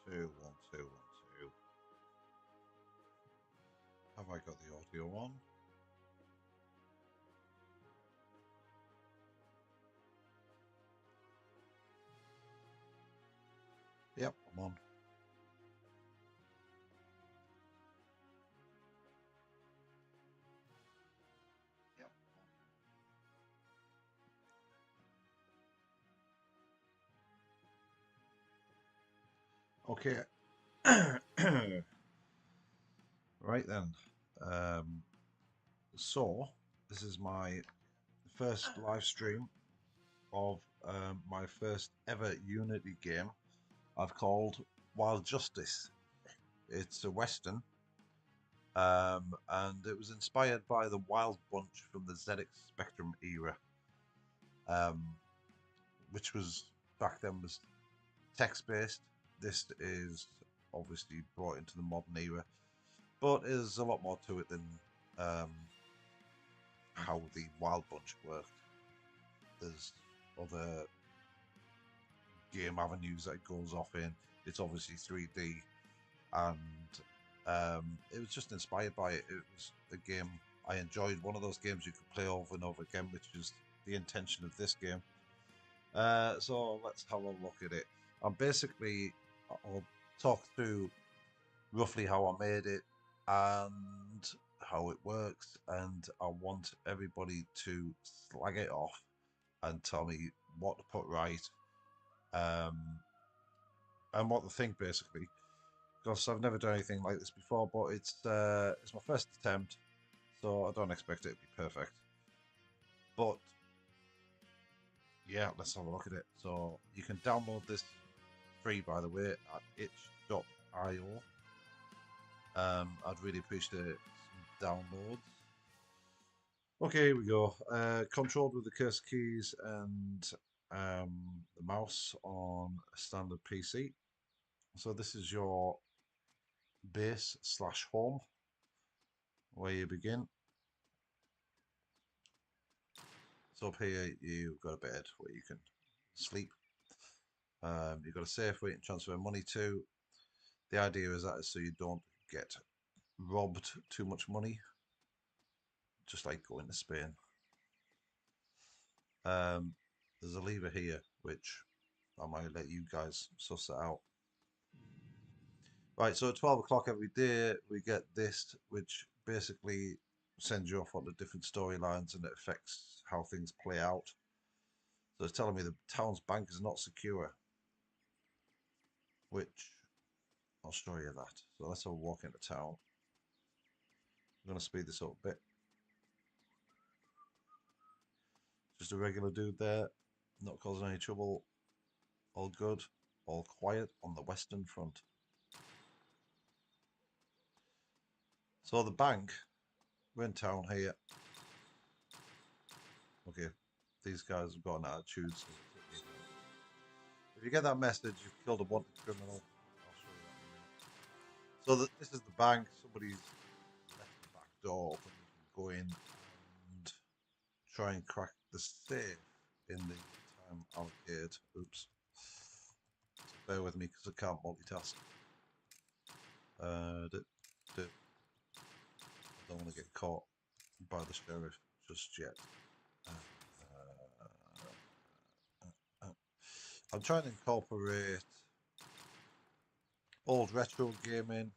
two, 1, 2, 1, 2. Have I got the audio on? Yep, I'm on. Yep. Okay. Right then. So this is my first live stream of my first ever Unity game I've called Wild Justice. It's a Western, and it was inspired by the Wild Bunch from the ZX Spectrum era, um, which was back then was text-based. This is obviously brought into the modern era, but there's a lot more to it than how the Wild Bunch worked. There's other game avenues that it goes off in. It's obviously 3D, and it was just inspired by it. It was a game I enjoyed. One of those games you could play over and over again, which is the intention of this game. So let's have a look at it. I'll talk through roughly how I made it and how it works, and I want everybody to slag it off and tell me what to put right, um, and what to think basically. Because I've never done anything like this before, but it's my first attempt, so I don't expect it to be perfect. But yeah, let's have a look at it. So you can download this free, by the way, at itch.io. I'd really appreciate some downloads. Okay, here we go. Controlled with the cursor keys and the mouse on a standard PC. So this is your base / home, where you begin. So up here you've got a bed where you can sleep. You've got a safe where you can transfer money to. The idea is that is so you don't get robbed too much money, just like going to Spain. There's a lever here which I might let you guys suss it out. Right, so at 12 o'clock every day we get this, which basically sends you off onto different storylines and it affects how things play out. So it's telling me the town's bank is not secure, which I'll show you that. So let's have a walk into town. I'm going to speed this up a bit. Just a regular dude there, not causing any trouble. All good, all quiet on the Western Front. So the bank, we're in town here. Okay, these guys have got an attitude. So if you get that message, you've killed a wanted criminal. I'll show you that in a minute. So this is the bank. Somebody's left the back door open. You can go in and try and crack the safe in the time allocated. Oops. So bear with me because I can't multitask. I don't want to get caught by the sheriff just yet. I'm trying to incorporate old retro gaming.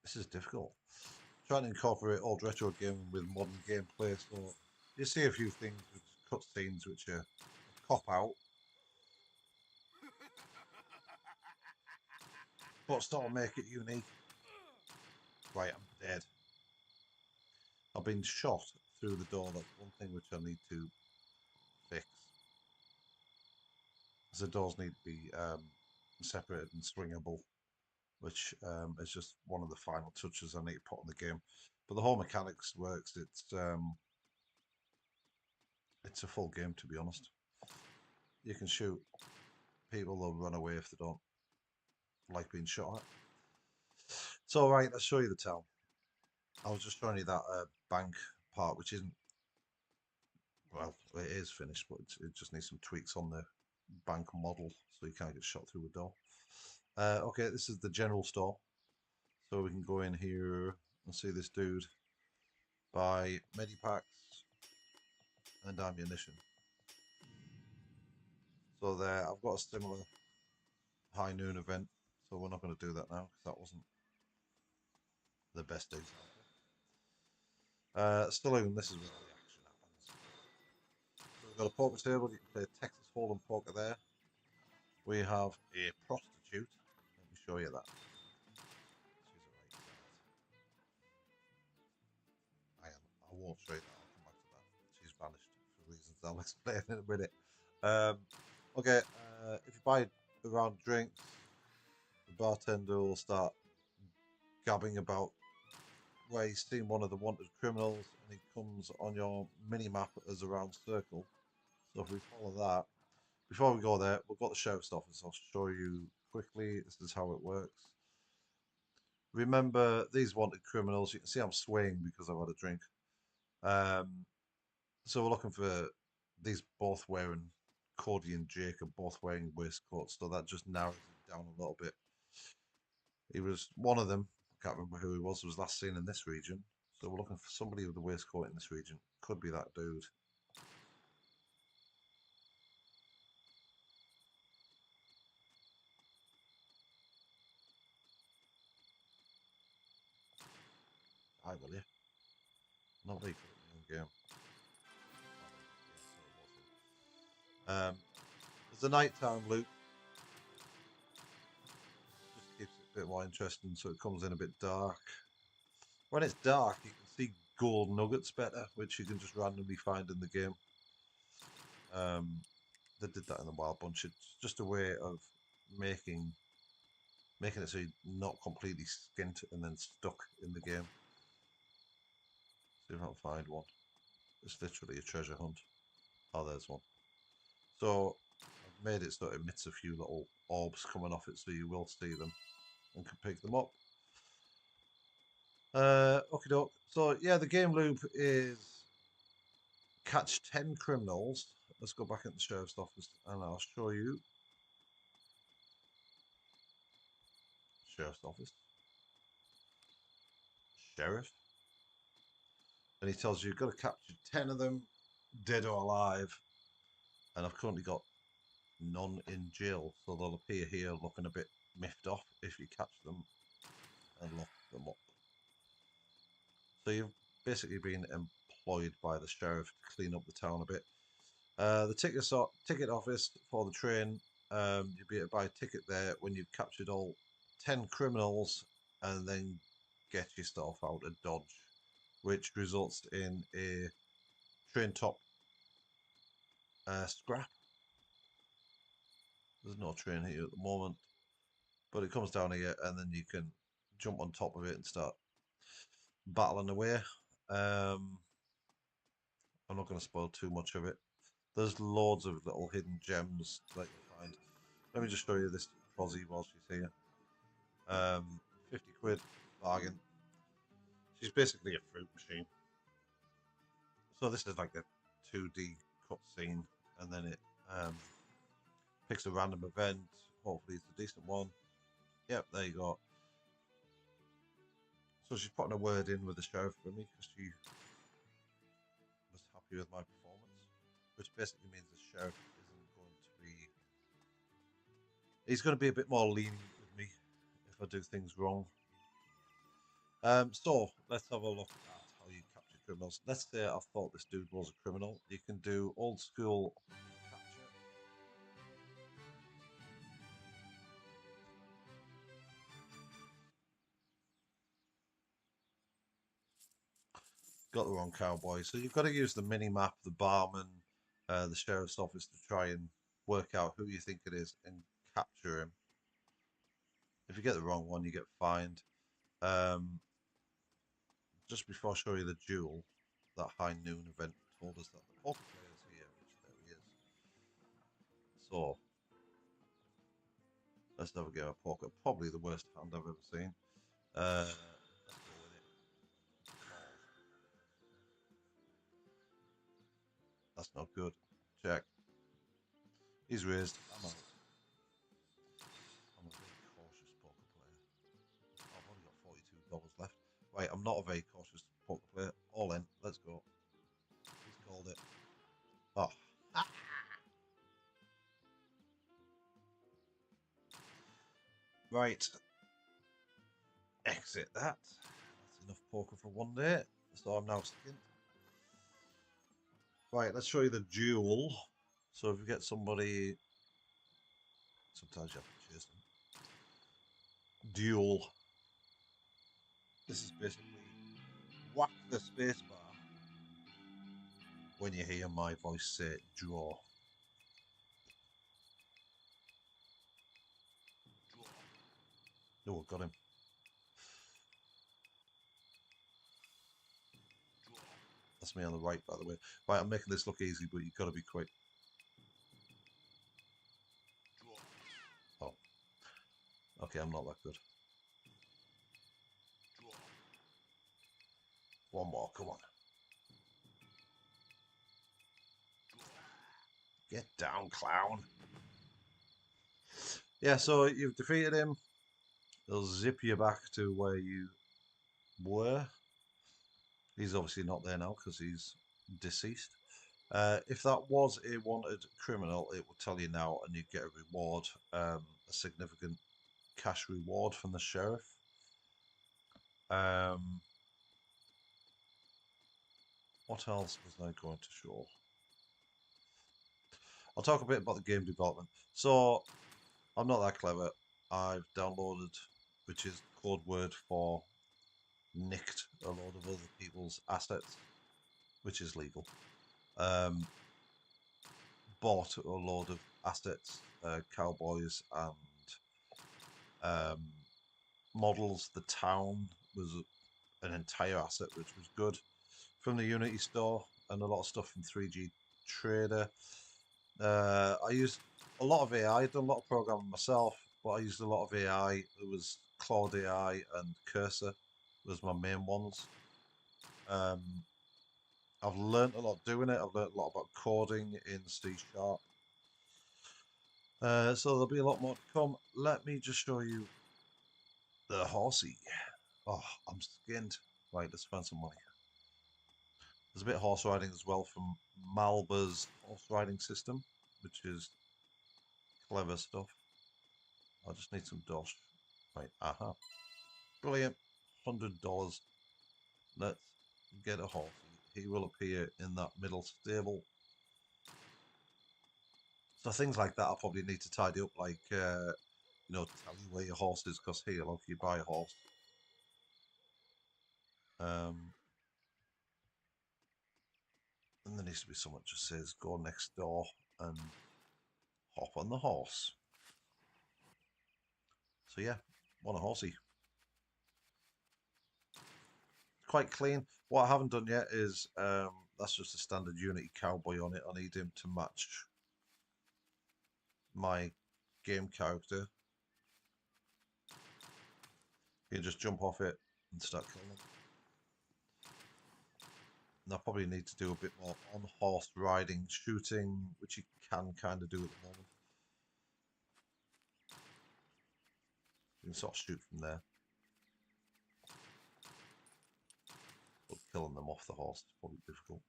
This is difficult. Trying to incorporate old retro gaming with modern gameplay. So you see a few things with cutscenes which are a cop out, but still make it unique. Right, I'm dead. I've been shot through the door. That's one thing which I need to fix. The doors need to be separated and swingable, which is just one of the final touches I need to put on the game. But the whole mechanics works. It's a full game, to be honest. You can shoot people; they'll run away if they don't like being shot at. So right, let's show you the town. I was just showing you that bank part, which isn't, well, it is finished, but it just needs some tweaks on the bank model, so you can't get shot through a door. Okay, this is the general store. So we can go in here and see this dude buy medipacks and ammunition. So there, I've got a similar high noon event, so we're not going to do that now because that wasn't the best example. Saloon, this is where the action happens. So we've got a poker table, you can play Texas Hold'em poker there. We have a prostitute, let me show you that. She's a right I won't show you that, I'll come back to that. She's vanished for reasons I'll explain in a minute. Okay, if you buy a round of drinks, the bartender will start gabbing about where he's seen one of the wanted criminals and he comes on your mini map as a round circle. So if we follow that, before we go there, we've got the sheriff's office. I'll show you quickly. This is how it works. Remember these wanted criminals. You can see I'm swaying because I've had a drink. So we're looking for these both wearing, Cody and Jake are both wearing waistcoats, so that just narrows it down a little bit. He was one of them. I can't remember who he was last seen in this region. So we're looking for somebody with a waistcoat in this region. Could be that dude. Hi, will you? Not very good at the game. There's a nighttime loop. Just keeps it a bit more interesting, so it comes in a bit dark. When it's dark, you can see gold nuggets better, which you can just randomly find in the game. They did that in the Wild Bunch. It's just a way of making it so you're not completely skint and then stuck in the game. See if I can find one. It's literally a treasure hunt. Oh, there's one. So I've made it so it emits a few little orbs coming off it, so you will see them and can pick them up. Okay, doke. So yeah, the game loop is catch 10 criminals. Let's go back into the sheriff's office and I'll show you. Sheriff's office. Sheriff. And he tells you you've got to capture 10 of them, dead or alive. And I've currently got none in jail, so they'll appear here looking a bit miffed off if you catch them and lock them up. So you've basically been employed by the sheriff to clean up the town a bit. The ticket office for the train, you'll be able to buy a ticket there when you've captured all 10 criminals and then get yourself out of Dodge, which results in a train top scrap. There's no train here at the moment, but it comes down here and then you can jump on top of it and start battling away. I'm not going to spoil too much of it. There's loads of little hidden gems that you find. Let me just show you this Fozzie while she's here. 50 quid, bargain. She's basically a fruit machine. So this is like a 2D cutscene, and then it picks a random event. Hopefully it's a decent one. Yep, there you go. So she's putting a word in with the sheriff for me because she was happy with my performance, which basically means the sheriff isn't going to be. He's going to be a bit more lenient with me if I do things wrong. So let's have a look at how you capture criminals. Let's say I thought this dude was a criminal. You can do old school capture. Got the wrong cowboy. So you've got to use the mini map, the barman, the sheriff's office to try and work out who you think it is and capture him. If you get the wrong one, you get fined. Just before I show you the duel, that high noon event told us that the poker player is here, which there he is. So let's have a game of poker. Probably the worst hand I've ever seen. Let's go with it. That's not good. Check. He's raised. I'm out. I'm a very cautious poker player. Oh, I've only got $42 left. Right, I'm not a very cautious poker player. All in. Let's go. He's called it. Oh. Right. Exit that. That's enough poker for one day. So I'm now skint. Right, let's show you the duel. So if you get somebody, sometimes you have to chase them. Duel. This is basically whack the spacebar when you hear my voice say draw. Oh, got him. That's me on the right, by the way. Right, I'm making this look easy, but you've got to be quick. Oh, okay, I'm not that good. One more, come on. Get down, clown. Yeah, so you've defeated him. They'll zip you back to where you were. He's obviously not there now because he's deceased. If that was a wanted criminal, it would tell you now, and you get a reward, a significant cash reward from the sheriff. What else was I going to show? I'll talk a bit about the game development. So, I'm not that clever. I've downloaded, which is code word for nicked a load of other people's assets, which is legal. Bought a load of assets, cowboys and models. The town was an entire asset, which was good. From the Unity store and a lot of stuff from 3G Trader. I used a lot of AI. I've done a lot of programming myself, but I used a lot of AI. It was Claude AI and Cursor was my main ones. I've learned a lot doing it. I've learned a lot about coding in C#. So there'll be a lot more to come. Let me just show you the horsey. Oh, I'm skinned. Right, let's find some money. There's a bit of horse riding as well from Malba's horse riding system, which is clever stuff. I just need some dosh. Right, aha. Brilliant. $100. Let's get a horse. He will appear in that middle stable. So things like that I probably need to tidy up, like, tell you where your horse is, because here, look, you buy a horse. And there needs to be someone that just says, go next door and hop on the horse. So yeah, want a horsey. Quite clean. What I haven't done yet is, that's just a standard Unity cowboy on it. I need him to match my game character. You can just jump off it and start killing them. And I probably need to do a bit more on horse riding, shooting, which you can kind of do at the moment. You can sort of shoot from there. But killing them off the horse is probably difficult.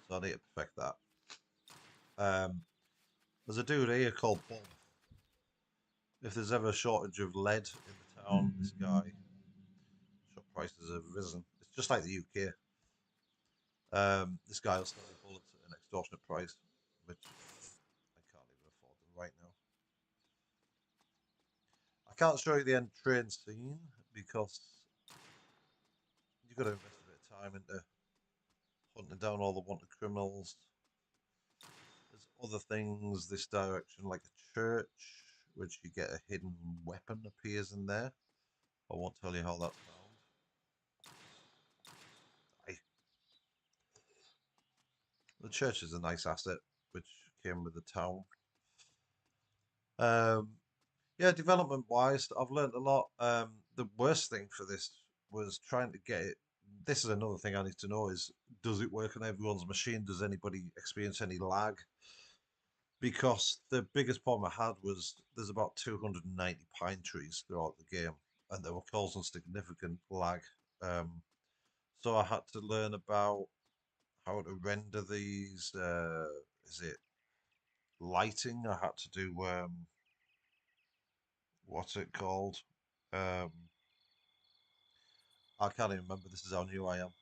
So I need to perfect that. There's a dude here called Bob. If there's ever a shortage of lead in the town, this guy, shop prices have risen. It's just like the UK. This guy will sell you bullets at an extortionate price, which I can't even afford them right now. I can't show you the end train scene because you've got to invest a bit of time into hunting down all the wanted criminals. There's other things this direction, like a church, which you get a hidden weapon appears in there. I won't tell you how that's found. The church is a nice asset, which came with the town. Yeah, development wise, I've learned a lot. The worst thing for this was trying to get it. This is another thing I need to know is, does it work on everyone's machine? Does anybody experience any lag? because the biggest problem I had was there's about 290 pine trees throughout the game, and they were causing significant lag. So I had to learn about how to render these. Is it lighting? I had to do what's it called? Um, I can't even remember. This is how new I am.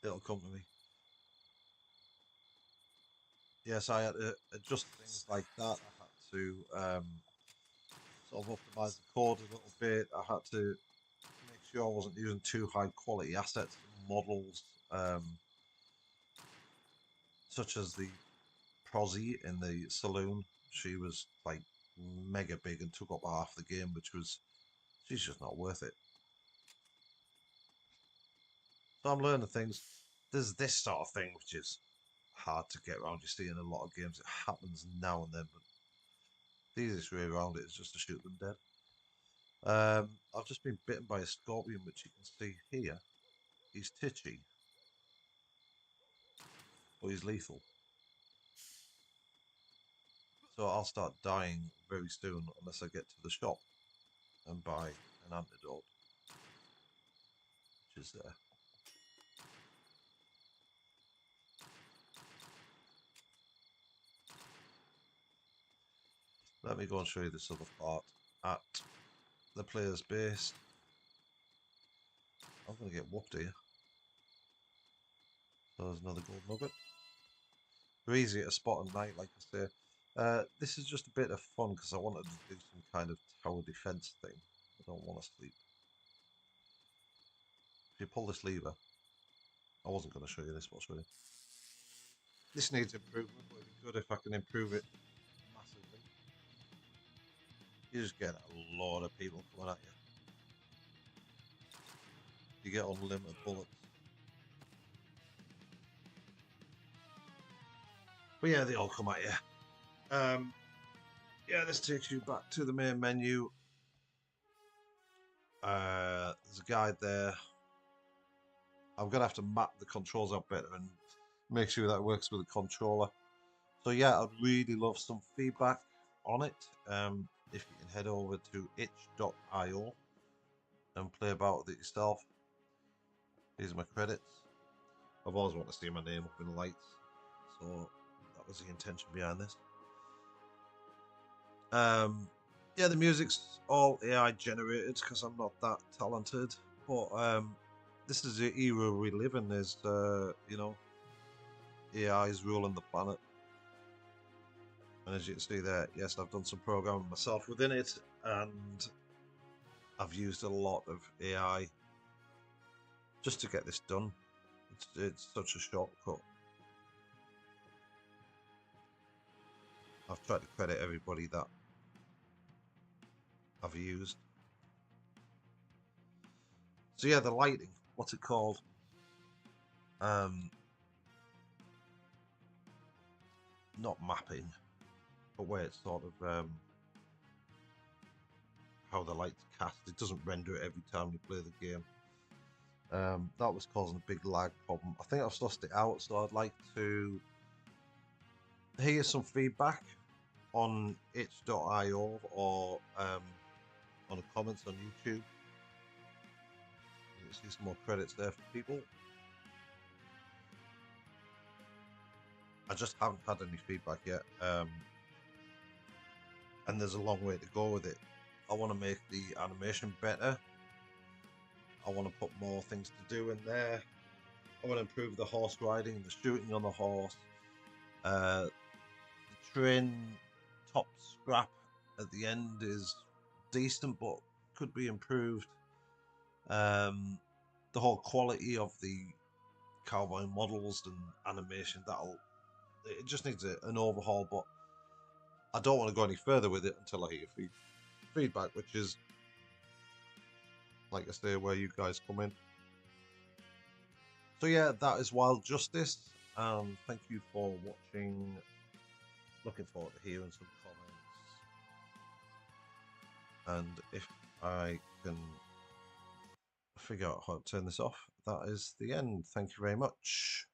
It'll come to me. Yes, I had to adjust things like that. I had to sort of optimize the code a little bit. I had to make sure I wasn't using too high quality assets and models, such as the Prozzy in the saloon. She was like mega big and took up half the game, she's just not worth it. So I'm learning things. There's this sort of thing which is hard to get around. You see in a lot of games, it happens now and then, but the easiest way around it is just to shoot them dead. I've just been bitten by a scorpion, which you can see here. He's titchy, but he's lethal. So I'll start dying very soon unless I get to the shop and buy an antidote, which is there. Let me go and show you this other part at the player's base. I'm going to get whooped here. So there's another gold nugget. They're easy to spot at night, like I say. This is just a bit of fun because I wanted to do some kind of tower defense thing. I don't want to sleep. If you pull this lever, I wasn't going to show you this, but I'll show you. This needs improvement, but it'd be good if I can improve it massively. You just get a lot of people coming at you. You get unlimited bullets. But yeah, they all come at you. Yeah, this takes you back to the main menu. There's a guide there. I'm gonna have to map the controls out better and make sure that works with the controller. So yeah, I'd really love some feedback on it. If you can head over to itch.io and play about with it yourself. These are my credits. I've always wanted to see my name up in the lights, so that was the intention behind this. Yeah, the music's all AI generated because I'm not that talented, but this is the era we live in. There's, you know, AI is ruling the planet. And as you can see there, yes, I've done some programming myself within it, and I've used a lot of AI just to get this done. It's such a shortcut. I've tried to credit everybody that I've used. So yeah, the lighting, what's it called? Not mapping, but where it's sort of how the light's cast. It doesn't render it every time you play the game. That was causing a big lag problem. I think I've sussed it out, so I'd like to hear some feedback on itch.io or on the comments on YouTube. You can see some more credits there for people. I just haven't had any feedback yet, and there's a long way to go with it. I want to make the animation better. I want to put more things to do in there. I want to improve the horse riding, the shooting on the horse. The train top scrap at the end is decent, but could be improved. The whole quality of the cowboy models and animation, it just needs an overhaul, but I don't want to go any further with it until I hear feedback, which is, like I say, where you guys come in. So yeah, that is Wild Justice. Thank you for watching. Looking forward to hearing some comments. And if I can figure out how to turn this off, that is the end. Thank you very much.